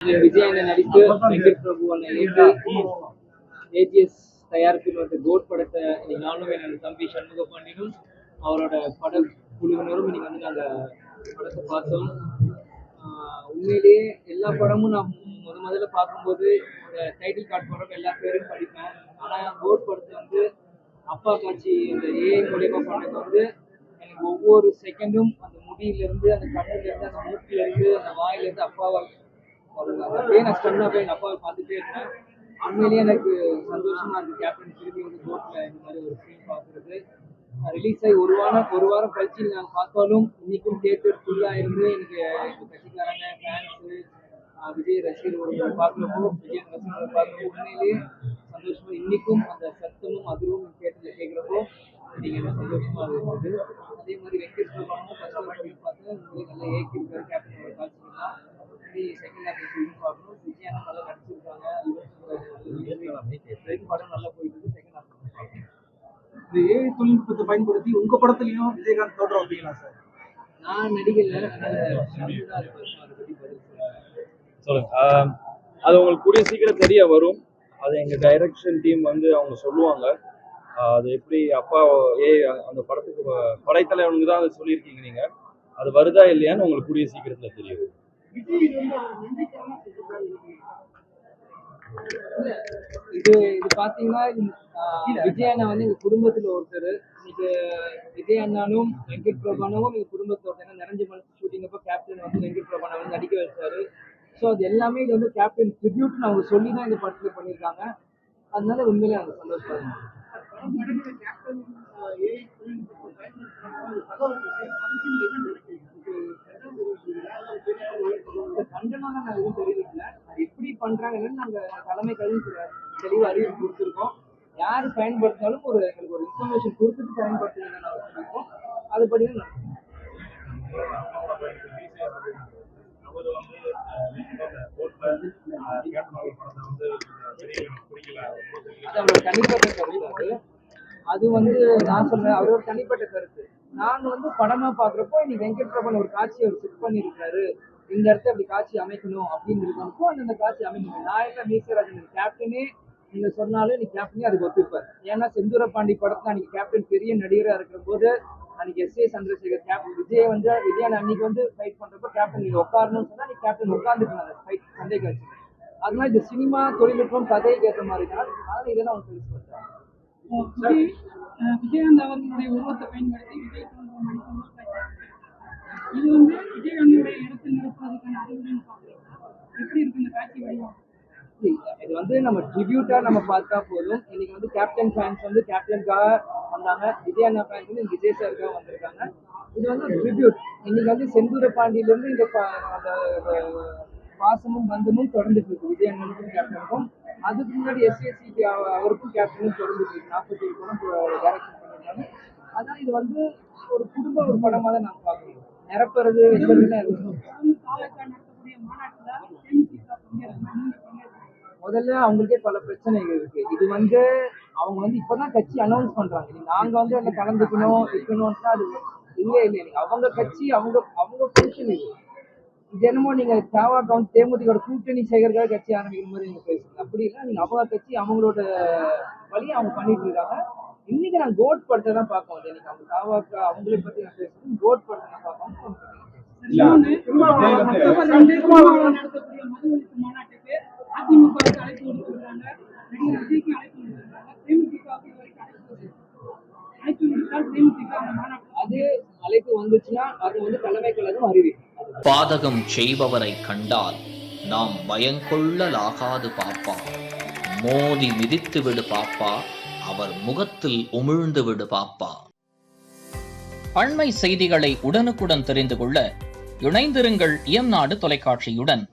விஜய் அண்ணன் நடித்து வெங்கட் பிரபு அண்ணன் இயக்கி ஏஜிஎஸ் தயாரிப்பில் வந்த கோட் படத்தை இன்னைக்கு நானும் என்னோட தம்பி சண்முக பாண்டியனும் அவரோட பட குழுவினரும் இன்னைக்கு வந்து நாங்கள் படத்தை பார்த்தோம். உண்மையிலேயே எல்லா படமும் நான் முதல்ல பார்க்கும்போது இந்த டைட்டில் கார்டு படம் எல்லா பேரும் படிப்பேன். ஆனால் கோட் படத்தை வந்து அப்பா காட்சி அந்த ஏஐ மூலியமாக பண்ணது வந்து எனக்கு ஒவ்வொரு செகண்டும் அந்த முடியிலேருந்து அந்த கண்ணிலேருந்து அந்த மூக்கிலேருந்து அந்த வாயிலேருந்து அப்பாவை அப்படியே நான் ஸ்டன்னா போய் எங்கள் அப்பாவை பார்த்துட்டே இருக்கேன். உண்மையிலேயே எனக்கு சந்தோஷமா இருக்கு கேப்டன் திரும்பி வந்து கோர்ட்ல இந்த மாதிரி ஒரு சீன் பார்க்குறது. ரிலீஸ் ஆகி ஒரு வாரம் கழிச்சு நாங்கள் பார்த்தாலும் இன்னைக்கும் தியேட்டர் ஃபுல்லாக இருந்து எனக்கு எங்கள் கட்சிக்காரங்க ஃபேன்ஸு விஜய் ரசிகர்கள் பார்க்குறப்போ விஜய் ரசிகர்கள் பார்க்குறப்போ உண்மையிலேயே சந்தோஷமா இன்னைக்கும் அந்த சத்தமும் அதுவும் தியேட்டரில் கேட்குறப்போ நீங்கள் என்ன சந்தோஷமா இருக்குது. அதே மாதிரி வெங்கட் பிரபாவும் ஃபர்ஸ்ட் படம் பார்த்து உண்மையிலே நல்லா ஏக்கிருக்காரு கேப்டனோட காட்சிகள்லாம். செகண்ட் ஹாஃப் பார்க்கணும். விஜய் அண்ணா நல்லா நடிச்சிருக்காங்க. படம் நல்லா போயிட்டு இருக்கு. செகண்ட் ஹாஃப் இந்த ஏஐ தொழில்நுட்பத்தை பயன்படுத்தி உங்க படத்துலயும் விஜயகாந்த் தோன்ற வைப்பீங்களா சார்? நான் நடிகல சொல்லுங்க. அது உங்களுக்கு கூடிய சீக்கிரம் தெரிய வரும். அது எங்க டைரக்ஷன் டீம் வந்து அவங்க சொல்லுவாங்க. அது எப்படி அப்பா அந்த படத்துக்கு படைத்தலைவனுக்கு தான் அதை சொல்லியிருக்கீங்க நீங்க. அது வருதா இல்லையான்னு உங்களுக்கு கூடிய சீக்கிரத்துல தெரியும். இது பாத்தீங்கன்னா விஜய் அண்ணா வந்து எங்க குடும்பத்துல ஒருத்தர். இன்னைக்கு விஜய் அண்ணானும் வெங்கட் பிரபானும் எங்க குடும்பத்துல ஒருத்தர். நிறைஞ்ச மனசு ஷூட்டிங் அப்ப கேப்டன் வந்து வெங்கட் பிரபானை வந்து நடிக்க வச்சாரு. ஸோ அது எல்லாமே இது வந்து கேப்டன் ட்ரிபியூட்னு அவங்க சொல்லி தான் இந்த படத்துல பண்ணியிருக்காங்க. அதனால உண்மையிலே அவங்க சந்தோஷமா இருக்கு. கண்டனம் நாங்கள் எதுவும் தெரிவிக்கல. எப்படி பண்றாங்கன்னு நாங்க தலைமை கல்வி தெளிவு அறிவிப்பு கொடுத்துருக்கோம். யாரு பயன்படுத்தினாலும் எங்களுக்கு ஒரு இன்ஃபர்மேஷன் கொடுத்துட்டு பயன்படுத்துங்கன்னு நாங்கள் சொல்லியிருக்கோம். அதுபடி அவரோட தனிப்பட்ட கருத்து. அது வந்து நான் சொல்றேன் அவரோட தனிப்பட்ட கருத்து. நான் வந்து படமா பாக்குறப்போ இன்னைக்கு வெங்கட் பிரபன் ஒரு காட்சியை அவர் செட் பண்ணியிருக்காரு. இந்த இடத்த அப்படி காட்சி அமைக்கணும் அப்படின்னு இருக்கோ அந்த காட்சி அமைக்கணும். நான் என்ன மீசராஜன் கேப்டனே நீங்க சொன்னாலும் நீ கேப்டனே அதுக்கு ஒத்துப்பார். ஏன்னா செந்தூர பாண்டி படத்துல அன்னைக்கு கேப்டன் பெரிய நடிகரா இருக்கிற போது அன்னைக்கு S A Chandrasekhar captain Vijay அன்னைக்கு வந்து ஃபைட் பண்றப்போ கேப்டன் நீங்க உட்காரணும்னு சொன்னா நீ கேப்டன் உட்காந்துருக்காங்க ஃபைட் சண்டை காட்சி. அதனால இந்த சினிமா தொழில்நுட்பம் கதைக்கு ஏற்ற மாதிரி தான். அதனால இதெல்லாம் அவங்க தெரிவிச்சு வச்சாங்க. விஜயகாந்த் அவர்களுடைய உருவத்தை பயன்படுத்தி விஜய் இது வந்து விஜயகாந்தோடைய இடத்தை நிரப்புறதுக்கான அறிவுரைன்னு பார்க்குறீங்களா? எப்படி இருக்கு இந்த காட்சி வடிவம்? இது வந்து நம்ம ட்ரிபியூட்டா நம்ம பார்த்தா போதும். இன்னைக்கு வந்து கேப்டன் ஃபேன்ஸ் வந்து கேப்டனுக்காக வந்தாங்க. விஜய் அண்ணா ஃபேன்ஸ் வந்து விஜய் சாருக்காக வந்திருக்காங்க. இது வந்து ட்ரிபியூட். இன்னைக்கு வந்து செந்தூர பாண்டியிலிருந்து இந்த பாசமும் பந்தமும் தொடர்ந்துட்டு இருக்கு விஜய் அண்ணனுக்கும் கேப்டனுக்கும். அதுக்கு முன்னாடி எஸ்எஸ்சி அவருக்கும் கேப்டனும் தொடர்ந்துட்டு இருக்கு. 47 படம் டைரக்ஷன் பண்ணியிருக்காங்க. அதான் இது வந்து ஒரு குடும்ப ஒரு படமா தான் நான் பார்க்கணும். நிரப்புறது முதல்ல அவங்களுக்கே பல பிரச்சனைகள் இருக்கு. இது வந்து அவங்க வந்து இப்பதான் கட்சி அனௌன்ஸ் பண்றாங்க. நாங்க வந்து அந்த கலந்துக்கணும் இருக்கணும்னா அது இல்லவே இல்லை. அவங்க கட்சி அவங்க ஃபங்க்ஷன் இது. இது என்னமோ நீங்க தேமுதிக கூட்டணி சேகர்காக கட்சி ஆரம்பிக்கிற மாதிரி நீங்க பேசுறீங்க. அப்படி இல்லை. நீங்க அவங்க கட்சி அவங்களோட வழியை அவங்க பண்ணிட்டு இருக்காங்க. இன்னைக்கு நான் கோட் படத்தை தான் பார்க்க வந்தேன். இன்னைக்கு அவங்க தாவாக்க அவங்களை பத்தி நான் பேசுறேன். கோட் படத்தை தான் பார்க்க அது அழைப்பு வந்துச்சுன்னா அது வந்து தலைமை கழகம் அறிவிக்கும். பாதகம் செய்பவரை கண்டால் நாம் பயங்கொள்ளலாகாது பாப்பா. மோதி மிதித்து விடு பாப்பா, அவர் முகத்தில் உமிழ்ந்து விடு பாப்பா. அண்மை செய்திகளை உடனுக்குடன் தெரிந்து கொள்ள இணைந்திருங்கள் இயம்நாடு தொலைக்காட்சியுடன்.